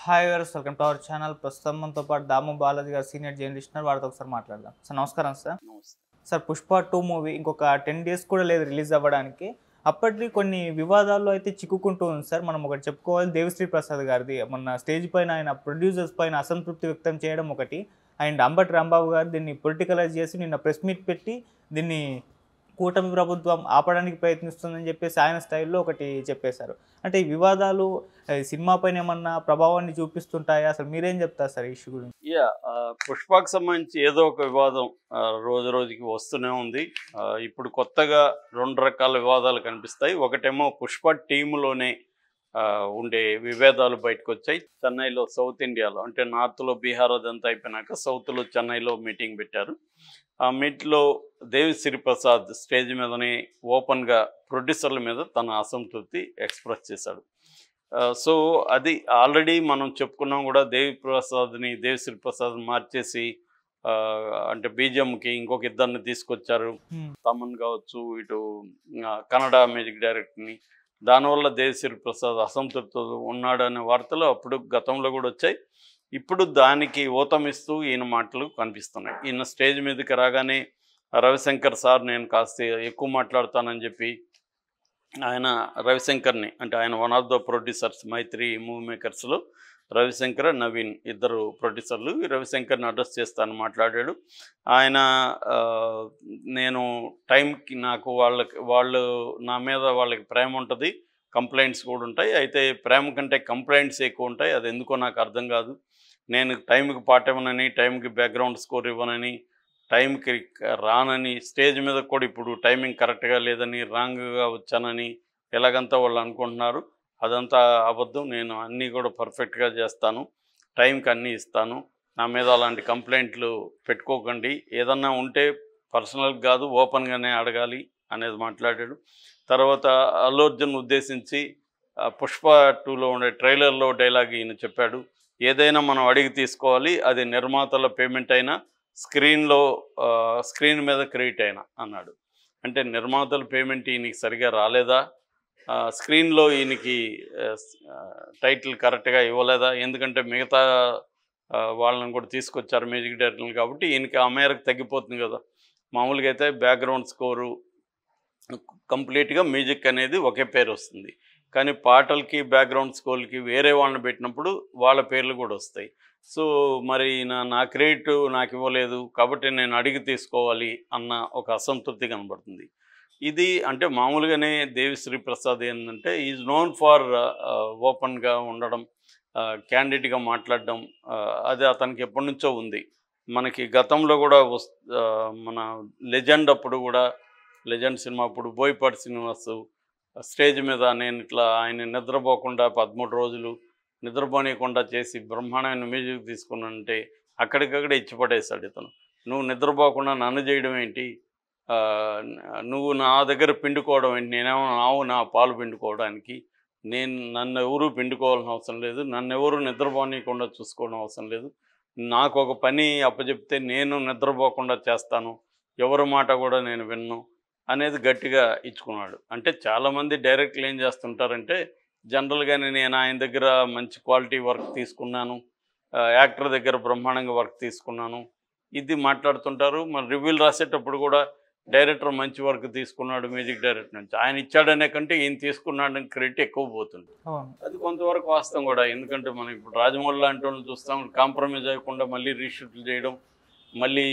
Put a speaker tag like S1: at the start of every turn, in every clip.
S1: Hi viewers, welcome to our channel. ప్రస్తుతం మనతో పాటు దాము బాలాజీ గారు సీనియర్ జర్నలిస్ట్ ఉన్నారు. వారితో ఒకసారి మాట్లాడదాం. సార్ నమస్కారం సార్. సార్ పుష్ప 2 మూవీ ఇంకొక 10 డేస్ కూడా లేదు రిలీజ్ అవ్వడానికి. అప్పటికి కొన్ని వివాదాల్లో అయితే చిక్కుకుంటూ ఉంది సార్. మనం ఒకటి చెప్పుకోవాలి, దేవిశ్రీ ప్రసాద్ గారిది మొన్న స్టేజ్ పైన ఆయన ప్రొడ్యూసర్స్ పైన అసంతృప్తి వ్యక్తం చేయడం ఒకటి, అండ్ అంబటి రాంబాబు గారు దీన్ని పొలిటికలైజ్ చేసి నిన్న ప్రెస్ మీట్ పెట్టి దీన్ని కూటమి ప్రభుత్వం ఆపడానికి ప్రయత్నిస్తుందని చెప్పేసి ఆయన స్టైల్లో ఒకటి చెప్పేశారు. అంటే ఈ వివాదాలు సినిమా పైన ఏమన్నా ప్రభావాన్ని చూపిస్తుంటాయా? అసలు మీరేం చెప్తారు సార్ ఈ ఇష్యూ గురించి?
S2: పుష్పకు సంబంధించి ఏదో ఒక వివాదం రోజు రోజుకి వస్తూనే ఉంది. ఇప్పుడు కొత్తగా 2 రకాల వివాదాలు కనిపిస్తాయి. ఒకటేమో పుష్ప టీంలోనే ఉండే విభేదాలు బయటకు వచ్చాయి. చెన్నైలో సౌత్ ఇండియాలో అంటే నార్త్లో బీహార్ అదంతా అయిపోయినాక సౌత్లో చెన్నైలో మీటింగ్ పెట్టారు. ఆ మీట్లో దేవిశ్రీ ప్రసాద్ స్టేజ్ మీదనే ఓపెన్గా ప్రొడ్యూసర్ల మీద తన అసంతృప్తి ఎక్స్ప్రెస్ చేశాడు. సో అది ఆల్రెడీ మనం చెప్పుకున్నాం కూడా. దేవిశ్రీ ప్రసాద్ మార్చేసి అంటే బీజిఎంకి ఇంకొక ఇద్దరిని తీసుకొచ్చారు. తమన్ కావచ్చు, ఇటు కన్నడ మ్యూజిక్ డైరెక్టర్ని. దానివల్ల దేవిశ్రీ ప్రసాద్ అసంతృప్తి ఉన్నాడనే వార్తలు అప్పుడు గతంలో కూడా వచ్చాయి. ఇప్పుడు దానికి ఊతమిస్తూ ఈయన మాటలు కనిపిస్తున్నాయి. ఈయన స్టేజ్ మీదకి రాగానే రవిశంకర్ సార్ నేను కాస్త ఎక్కువ మాట్లాడతానని చెప్పి ఆయన రవిశంకర్ని, అంటే ఆయన one of the producers Mythri movie మేకర్స్లో రవిశంకర్ నవీన్ ఇద్దరు ప్రొడ్యూసర్లు. రవిశంకర్ని అడ్రస్ చేస్తాను మాట్లాడాడు ఆయన. నేను టైంకి నాకు వాళ్ళు నా మీద వాళ్ళకి ప్రేమ ఉంటుంది, కంప్లైంట్స్ కూడా ఉంటాయి. అయితే ప్రేమ కంటే కంప్లైంట్స్ ఎక్కువ ఉంటాయి. అది ఎందుకో నాకు అర్థం కాదు. నేను టైంకి పాట ఇవ్వనని, టైంకి బ్యాక్గ్రౌండ్ స్కోర్ ఇవ్వనని, టైంకి రానని, స్టేజ్ మీద కూడా ఇప్పుడు టైమింగ్ కరెక్ట్గా లేదని, రాంగ్గా వచ్చానని ఎలాగంతా వాళ్ళు అనుకుంటున్నారు. అదంతా అబద్ధం. నేను అన్నీ కూడా పర్ఫెక్ట్గా చేస్తాను, టైంకి అన్నీ ఇస్తాను. నా మీద అలాంటి కంప్లైంట్లు పెట్టుకోకండి. ఏదన్నా ఉంటే పర్సనల్గా కాదు ఓపెన్గానే అడగాలి అనేది మాట్లాడాడు. తర్వాత అల్లు అర్జున్ ఉద్దేశించి పుష్ప 2లో ఉండే ట్రైలర్లో డైలాగ్ ఈయన చెప్పాడు. ఏదైనా మనం అడిగి తీసుకోవాలి, అది నిర్మాతల పేమెంట్ అయినా, స్క్రీన్ మీద క్రెడిట్ అయినా అన్నాడు. అంటే నిర్మాతల పేమెంట్ ఈయనకి సరిగా రాలేదా, స్క్రీన్లో ఈయనకి టైటిల్ కరెక్ట్గా ఇవ్వలేదా? ఎందుకంటే మిగతా వాళ్ళని కూడా తీసుకొచ్చారు మ్యూజిక్ డైరెక్టర్లు కాబట్టి ఈయనకి ఆ మేరకు తగ్గిపోతుంది కదా. మామూలుగా అయితే బ్యాక్గ్రౌండ్ స్కోరు కంప్లీట్గా మ్యూజిక్ అనేది ఒకే పేరు వస్తుంది, కానీ పాటలకి బ్యాక్గ్రౌండ్ స్కోర్లకి వేరే వాళ్ళని పెట్టినప్పుడు వాళ్ళ పేర్లు కూడా వస్తాయి. సో మరి నా క్రెడిట్ నాకు ఇవ్వలేదు కాబట్టి నేను అడిగి తీసుకోవాలి అన్న ఒక అసంతృప్తి కనబడుతుంది. ఇది అంటే మామూలుగానే దేవిశ్రీ ప్రసాద్ ఏంటంటే ఈజ్ నోన్ ఫర్ ఓపెన్గా ఉండడం, క్యాండిడేట్గా మాట్లాడడం. అది అతనికి ఎప్పటి నుంచో ఉంది. మనకి గతంలో కూడా మన లెజెండ్ అప్పుడు కూడా, లెజెండ్ సినిమా అప్పుడు బోయపాటి శ్రీనివాసు స్టేజ్ మీద నేను ఇట్లా ఆయన నిద్రపోకుండా 13 రోజులు నిద్రపోనీయకుండా చేసి బ్రహ్మాండమైన మ్యూజిక్ తీసుకున్నానంటే అక్కడికక్కడే ఇచ్చిపడేశాడు ఇతను. నువ్వు నిద్రపోకుండా నన్ను చేయడం ఏంటి, నువ్వు నా దగ్గర పిండుకోవడం ఏంటి, నేనేమో నా పాలు పిండుకోవడానికి, నన్ను ఎవరు పిండుకోవాల్సిన అవసరం లేదు, నన్ను ఎవరు నిద్రపోనీయకుండా చూసుకోవడం అవసరం లేదు, నాకు ఒక పని అప్పచెప్తే నేను నిద్రపోకుండా చేస్తాను, ఎవరి మాట కూడా నేను విన్ను అనేది గట్టిగా ఇచ్చుకున్నాడు. అంటే చాలామంది డైరెక్ట్లు ఏం చేస్తుంటారంటే జనరల్గానే నేను ఆయన దగ్గర మంచి క్వాలిటీ వర్క్ తీసుకున్నాను, యాక్టర్ దగ్గర బ్రహ్మాండంగా వర్క్ తీసుకున్నాను ఇది మాట్లాడుతుంటారు. మరి రివ్యూలు రాసేటప్పుడు కూడా డైరెక్టర్ మంచి వర్క్ తీసుకున్నాడు మ్యూజిక్ డైరెక్టర్ నుంచి, ఆయన ఇచ్చాడనే కంటే ఈయన తీసుకున్నాడని క్రెడిట్ ఎక్కువ పోతుంది. అది కొంతవరకు వాస్తవం కూడా. ఎందుకంటే మనం ఇప్పుడు రాజమౌళి లాంటి వాళ్ళని చూస్తాం, కాంప్రమైజ్ అవ్వకుండా మళ్ళీ రీషూట్లు చేయడం, మళ్ళీ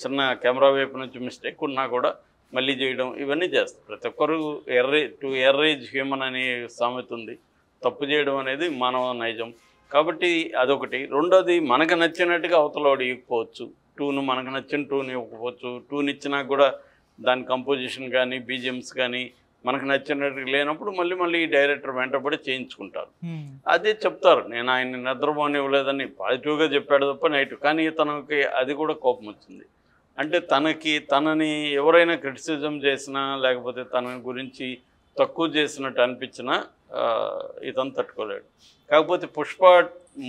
S2: చిన్న కెమెరా వైపు నుంచి మిస్టేక్ ఉన్నా కూడా మళ్ళీ చేయడం, ఇవన్నీ చేస్తారు. ప్రతి ఒక్కరు ఎర్రేజ్ హ్యూమన్ అనే సామెత ఉంది. తప్పు చేయడం అనేది మానవ నైజం. కాబట్టి అదొకటి. రెండోది, మనకు నచ్చినట్టుగా అవతలవాడు ఇవ్వకపోవచ్చు, టూను మనకు నచ్చిన టూని ఇవ్వకపోవచ్చు. టూని ఇచ్చినా కూడా దాని కంపోజిషన్ కానీ బీజిఎమ్స్ కానీ మనకు నచ్చినట్టుగా లేనప్పుడు మళ్ళీ డైరెక్టర్ వెంటబడి చేయించుకుంటారు. అదే చెప్తారు, నేను ఆయన నిద్రపోనివ్వలేదని పాజిటివ్గా చెప్పాడు తప్ప నెగిటివ్. కానీ తనకి అది కూడా కోపం వచ్చింది. అంటే తనని ఎవరైనా క్రిటిసిజం చేసినా లేకపోతే తన గురించి తక్కువ చేసినట్టు అనిపించినా ఇతను తట్టుకోలేడు. కాకపోతే పుష్ప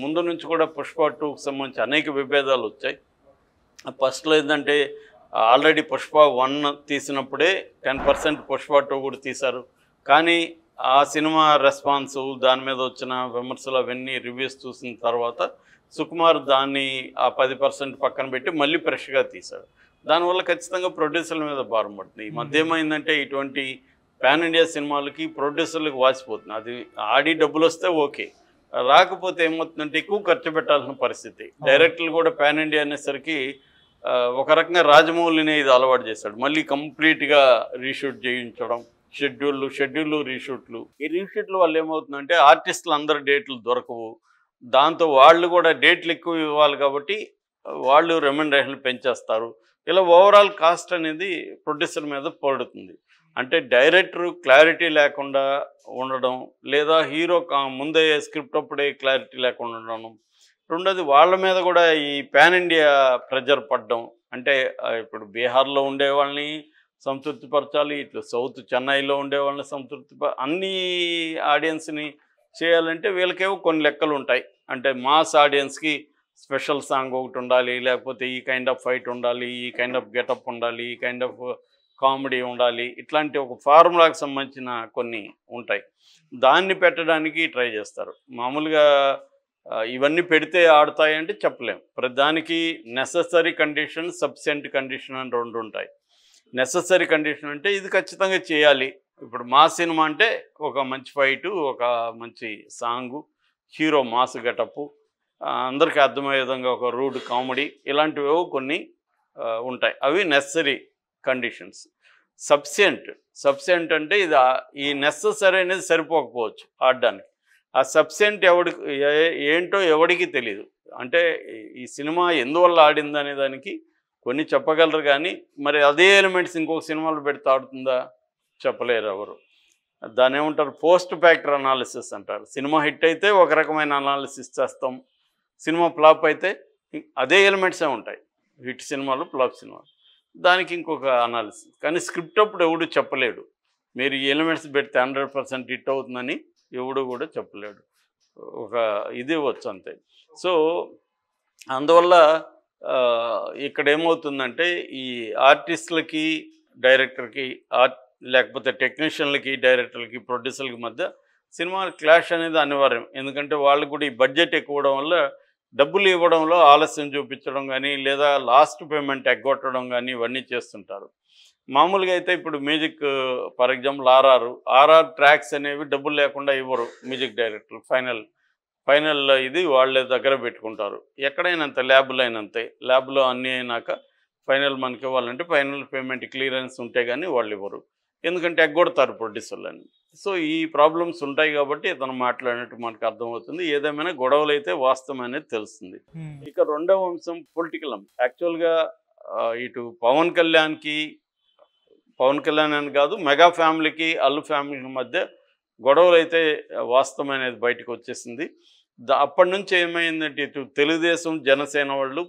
S2: ముందు నుంచి కూడా పుష్ప 2కి సంబంధించి అనేక విభేదాలు వచ్చాయి. ఫస్ట్లో ఏంటంటే ఆల్రెడీ పుష్ప 1 తీసినప్పుడే 10% పుష్ప 2 కూడా తీశారు. కానీ ఆ సినిమా రెస్పాన్స్, దాని మీద వచ్చిన విమర్శలు అవన్నీ రివ్యూస్ చూసిన తర్వాత సుకుమార్ దాన్ని ఆ 10% పక్కన పెట్టి మళ్ళీ ఫ్రెష్గా తీశాడు. దానివల్ల ఖచ్చితంగా ప్రొడ్యూసర్ల మీద భారం పడుతుంది. ఈ మధ్య ఏమైందంటే ఇటువంటి పాన్ ఇండియా సినిమాలకి ప్రొడ్యూసర్లకు వాసిపోతుంది. అది ఆడి డబ్బులు వస్తే ఓకే, రాకపోతే ఏమవుతుందంటే ఎక్కువ ఖర్చు పెట్టాల్సిన పరిస్థితి. డైరెక్టర్లు కూడా పాన్ ఇండియా అనేసరికి ఒక రకంగా రాజమౌళిని ఇది అలవాటు చేశాడు. మళ్ళీ కంప్లీట్గా రీషూట్ చేయించడం, షెడ్యూళ్ళు రీషూట్లు. ఈ రీషూట్ల వల్ల ఏమవుతుందంటే ఆర్టిస్టులు అందరు డేట్లు దొరకవు. దాంతో వాళ్ళు కూడా డేట్లు ఎక్కువ ఇవ్వాలి కాబట్టి వాళ్ళు రెమ్యునరేషన్ పెంచేస్తారు. ఇలా ఓవరాల్ కాస్ట్ అనేది ప్రొడ్యూసర్ మీద పడుతుంది. అంటే డైరెక్టర్ క్లారిటీ లేకుండా ఉండడం, లేదా హీరో ముందే స్క్రిప్ట్ అప్పుడే క్లారిటీ లేకుండా ఉండడం. రెండోది వాళ్ళ మీద కూడా ఈ పాన్ ఇండియా ప్రెజర్ పడడం. అంటే ఇప్పుడు బీహార్లో ఉండే వాళ్ళని సంతృప్తిపరచాలి, ఇట్లా సౌత్ చెన్నైలో ఉండే వాళ్ళని అన్ని ఆడియన్స్ని చేయాలంటే వీళ్ళకేవో కొన్ని లెక్కలు ఉంటాయి. అంటే మాస్ ఆడియన్స్కి స్పెషల్ సాంగ్ ఒకటి ఉండాలి, లేకపోతే ఈ కైండ్ ఆఫ్ ఫైట్ ఉండాలి, ఈ కైండ్ ఆఫ్ గెటప్ ఉండాలి, ఈ కైండ్ ఆఫ్ కామెడీ ఉండాలి, ఇట్లాంటి ఒక ఫార్ములాకి సంబంధించిన కొన్ని ఉంటాయి. దాన్ని పెట్టడానికి ట్రై చేస్తారు. మామూలుగా ఇవన్నీ పెడితే ఆడుతాయంటే చెప్పలేము. ప్రతిదానికి నెససరీ కండిషన్, సబ్సెంట్ కండిషన్ అని రెండు ఉంటాయి. నెససరీ కండిషన్ అంటే ఇది ఖచ్చితంగా చేయాలి. ఇప్పుడు మా సినిమా అంటే ఒక మంచి ఫైటు, ఒక మంచి సాంగు, హీరో మాస్ గెటప్పు, అందరికీ అర్థమయ్యే విధంగా ఒక రూడ్ కామెడీ, ఇలాంటివి కొన్ని ఉంటాయి. అవి నెససరీ కండిషన్స్. సబ్సెంట్ అంటే ఇది ఈ నెససరీ అనేది సరిపోకపోవచ్చు ఆడడానికి. ఆ సబ్సెంట్ ఏంటో ఎవడికి తెలియదు. అంటే ఈ సినిమా ఎందువల్ల ఆడింది అనే దానికి కొన్ని చెప్పగలరు, కానీ మరి అదే ఎలిమెంట్స్ ఇంకొక సినిమాలో పెడితే ఆడుతుందా చెప్పలేరు ఎవరు. దాన్ని ఏమంటారు, పోస్ట్ ఫ్యాక్టర్ అనాలిసిస్ అంటారు. సినిమా హిట్ అయితే ఒక రకమైన అనాలిసిస్ చేస్తాం, సినిమా ఫ్లాప్ అయితే అదే ఎలిమెంట్సే ఉంటాయి. హిట్ సినిమాలు, ఫ్లాప్ సినిమాలు, దానికి ఇంకొక అనాలిసిస్. కానీ స్క్రిప్ట్ అప్పుడు ఎవడు చెప్పలేడు, మీరు ఈ ఎలిమెంట్స్ పెడితే 100% హిట్ అవుతుందని ఎవడు కూడా చెప్పలేడు. ఒక ఇది వచ్చు అంతే. సో అందువల్ల ఇక్కడ ఏమవుతుందంటే ఈ ఆర్టిస్టులకి, డైరెక్టర్కి, లేకపోతే టెక్నీషియన్లకి, డైరెక్టర్లకి, ప్రొడ్యూసర్లకి మధ్య సినిమా క్లాష్ అనేది అనివార్యం. ఎందుకంటే వాళ్ళకు కూడా ఈ బడ్జెట్ ఎక్కువ అవడం వల్ల డబ్బులు ఇవ్వడంలో ఆలస్యం చూపించడం కానీ, లేదా లాస్ట్ పేమెంట్ ఎగ్గొట్టడం కానీ ఇవన్నీ చేస్తుంటారు. మామూలుగా అయితే ఇప్పుడు music, for example RR tracks అనేవి డబ్బులు లేకుండా ఇవ్వరు మ్యూజిక్ డైరెక్టర్లు. ఫైనల్ ఇది వాళ్ళే దగ్గర పెట్టుకుంటారు. ఎక్కడైనా అంతే, ల్యాబ్లో అయినంతే. ల్యాబ్లో అన్నీ అయినాక ఫైనల్ మనకి ఇవ్వాలంటే ఫైనల్ పేమెంట్ క్లియరెన్స్ ఉంటే కానీ వాళ్ళు ఇవ్వరు. ఎందుకంటే ఎగ్గొడతారు ప్రొడ్యూసర్లని. సో ఈ ప్రాబ్లమ్స్ ఉంటాయి కాబట్టి ఇతను మాట్లాడినట్టు మనకు అర్థమవుతుంది. ఏదేమైనా గొడవలు అయితే వాస్తవం అనేది తెలుస్తుంది. ఇక రెండవ అంశం పొలిటికల్ అంశం. యాక్చువల్గా ఇటు పవన్ కళ్యాణ్ అని కాదు, మెగా ఫ్యామిలీకి, అల్లు ఫ్యామిలీకి మధ్య గొడవలు అయితే వాస్తవమైనది బయటకు వచ్చేసింది. అప్పటి నుంచి ఏమైందంటే ఇటు తెలుగుదేశం, జనసేన వాళ్ళు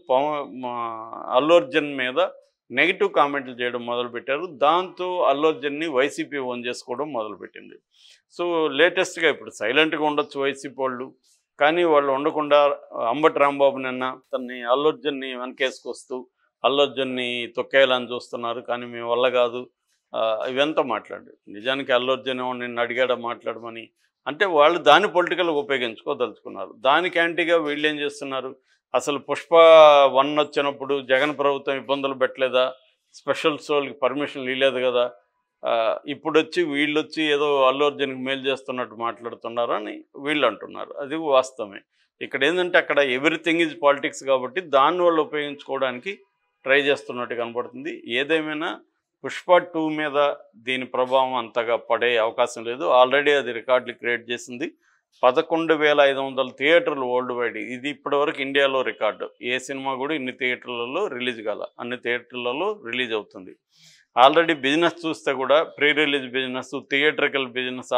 S2: అల్లు అర్జున్ మీద నెగిటివ్ కామెంట్లు చేయడం మొదలుపెట్టారు. దాంతో అల్లు అర్జున్ని వైసీపీ ఓన్ చేసుకోవడం మొదలుపెట్టింది. సో లేటెస్ట్గా ఇప్పుడు సైలెంట్గా ఉండొచ్చు వైసీపీ వాళ్ళు, కానీ వాళ్ళు ఉండకుండా అంబటి రాంబాబు నిన్న తన్ని అల్లు అర్జున్ని వెనకేసుకొస్తూ అల్లు అర్జున్ని తొక్కేయాలని చూస్తున్నారు, కానీ మీ వల్ల కాదు, ఇవంతా మాట్లాడారు. నిజానికి అల్లు అర్జున్ నిన్ను అడిగాడా మాట్లాడమని, అంటే వాళ్ళు దాన్ని పొలిటికల్గా ఉపయోగించుకోదలుచుకున్నారు. దానికి యాంటీగా వీళ్ళు ఏం చేస్తున్నారు, అసలు పుష్ప 1 వచ్చినప్పుడు జగన్ ప్రభుత్వం ఇబ్బందులు పెట్టలేదా, స్పెషల్ షోలకి పర్మిషన్లు ఇవ్వలేదు కదా, ఇప్పుడు వీళ్ళు వచ్చి ఏదో అల్లు అర్జున్కి మేలు చేస్తున్నట్టు మాట్లాడుతున్నారు అని వీళ్ళు అంటున్నారు. అది వాస్తవమే. ఇక్కడ ఏంటంటే అక్కడ ఎవ్రీథింగ్ ఈజ్ పాలిటిక్స్ కాబట్టి దాన్ని వాళ్ళు ఉపయోగించుకోవడానికి ట్రై చేస్తున్నట్టు కనపడుతుంది. ఏదేమైనా పుష్ప 2 మీద దీని ప్రభావం అంతగా పడే అవకాశం లేదు. ఆల్రెడీ అది రికార్డులు క్రియేట్ చేసింది. 11,500 థియేటర్లు వరల్డ్ వైడ్. ఇది ఇప్పటివరకు ఇండియాలో రికార్డు. ఏ సినిమా కూడా ఇన్ని థియేటర్లలో రిలీజ్ కాల, అన్ని థియేటర్లలో రిలీజ్ అవుతుంది. ఆల్రెడీ బిజినెస్ చూస్తే కూడా pre release business, theatrical business